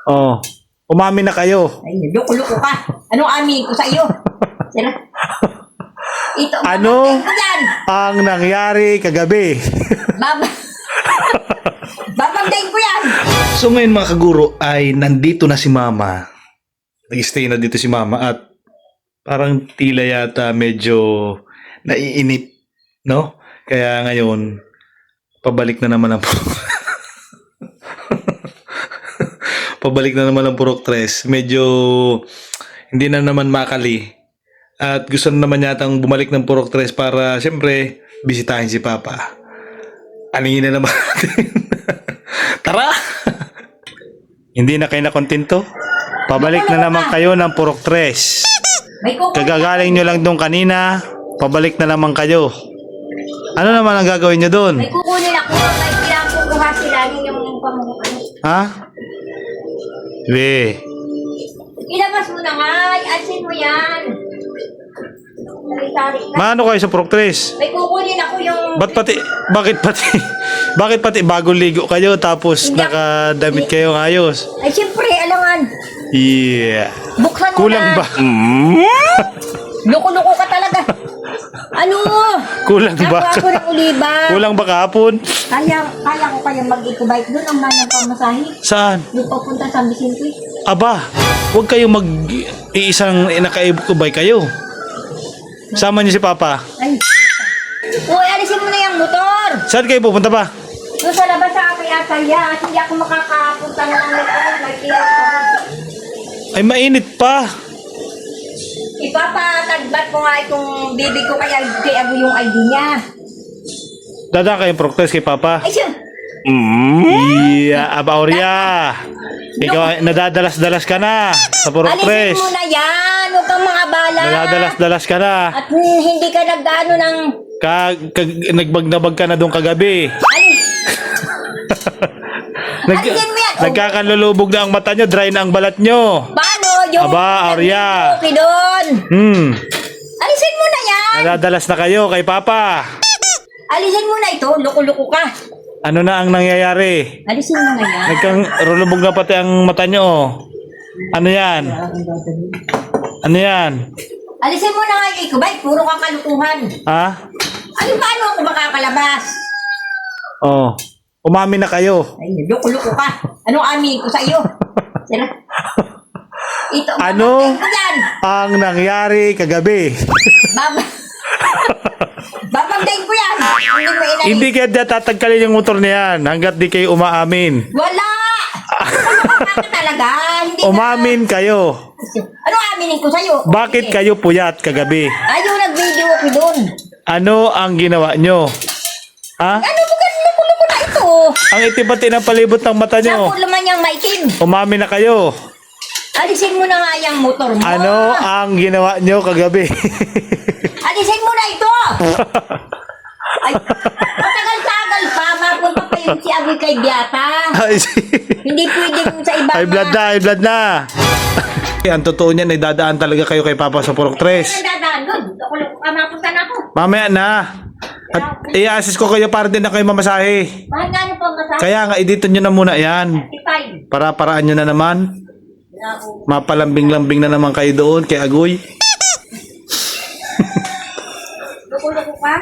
Oh, umamin na kayo. Ay, loko-loko ka. Anong amin ko sa iyo? Sila. Ito, Ano babanggain ko yan. ang nangyari kagabi? Baba. Babanggain ko yan. So ngayon mga kaguro ay nandito na si Mama. Nag-stay na dito si Mama at parang tila yata medyo naiinip, no? Kaya ngayon, pabalik na naman ang pabalik na naman ang Purok Tres. Medyo hindi na naman makali. At gusto na naman yatang bumalik ng Purok Tres para siyempre bisitahin si Papa. Aningin na naman natin. Tara! Hindi na kayo nakontento? Pabalik na naman kayo ng Purok Tres. May kukunin. Kagagaling nyo lang doon kanina, pabalik na naman kayo. Ano naman ang gagawin nyo doon? May kukunin ako. May pinakukuha sila yung pamukha. Ha? Be, Ilabas mo na nga. Asin mo yan. Sari-sari na. maano kayo sa Purok Tres? May kukunin ako yung... Bakit pati bagong ligo kayo tapos Hindi. nakadamit kayo ayos? Ay, siyempre, alangan. Yeah. Buksan mo Kulang na. ba? Loko-loko ka talaga. Ano? Kulang ba? Ako ng oliba. Kulang ba kahapon? Kaya ko kaya mag-eco-bike doon ang manang pamasahe. Saan? Yung papunta sa Vicente. Aba, huwag kayong mag-iisang naka-ibukubay kayo. Sama niyo si Papa. Ay. Uy, alisin mo na yung motor. Saan kayo pupunta ba? Doon sa labas sa aking atalya at hindi ako makakapunta na ng motor. Ay, mainit pa. Ipapatagbat ko nga itong baby ko kaya Ago yung ID niya. Dadaan kayong Purok Tres kay Papa. Ay, siya. Yeah, aba Orya. Ikaw, nadadalas-dalas ka na sa Purok Tres. Alisin mo na yan. Huwag kang mga bala. Nadadalas-dalas ka na. At hindi ka nagdano ng... Nagbag-nabag ka na doon kagabi. Alis. Alisin mo yan. Nagkakalulubog na ang mata nyo, dry na ang balat nyo. Paano? Yung... Aba, Arya. Okay doon. Alisin mo na yan. Nadadalas na kayo kay Papa. Alisin mo na ito. Loko-loko ka. Ano na ang nangyayari? Alisin mo na yan. Nagkalulubog na pati ang mata nyo. Ano yan? Ano yan? Alisin mo na nga yung ikubay. Puro kang kalukuhan. Ha? Ano paano ako makakalabas? Oh. Umamin na kayo. Ay, loko-loko ka. Anong amin ko sa iyo? Sila. Ito, Ano babanggain ko yan. ang nangyari kagabi? Babanggain ko yan. Hindi mo inalis. Hindi kaya tatagkalin yung motor niyan hanggat di kayo umaamin. Wala! Ano ka talaga? Hindi ka- Umamin kayo. Ano aminin ko sa'yo? Bakit Okay. kayo puyat kagabi? Ayaw nag-video ako doon. Ano ang ginawa nyo? Ha? Ano mo ganun? Loko-loko na ito. Ang itipati ng palibot ng mata nyo. Sapon naman yung maitim. Umamin na kayo. Alisin mo na nga yung motor mo. Ano ang ginawa nyo kagabi? Alisin mo na ito! Ay, matagal-tagal pa. Mapunta pa yung si Agoy kay Biata. Ay, Hindi pwedeng sa ibang high blood na, high blood na. Ang totoo niyan, ay dadaan talaga kayo kay Papa sa Purok Tres. Ano dadaan doon? Loko-loko ka, mapunta na ako. Mamaya na. At i-assist ko kayo para din na kayo mamasahe. Mahal nga ano pa masahe? Kaya nga, edito nyo na muna yan. 35. Para-paraan nyo na naman. Wala ako. Mapalambing-lambing na naman kayo doon kay Agoy. Loko-loko ka?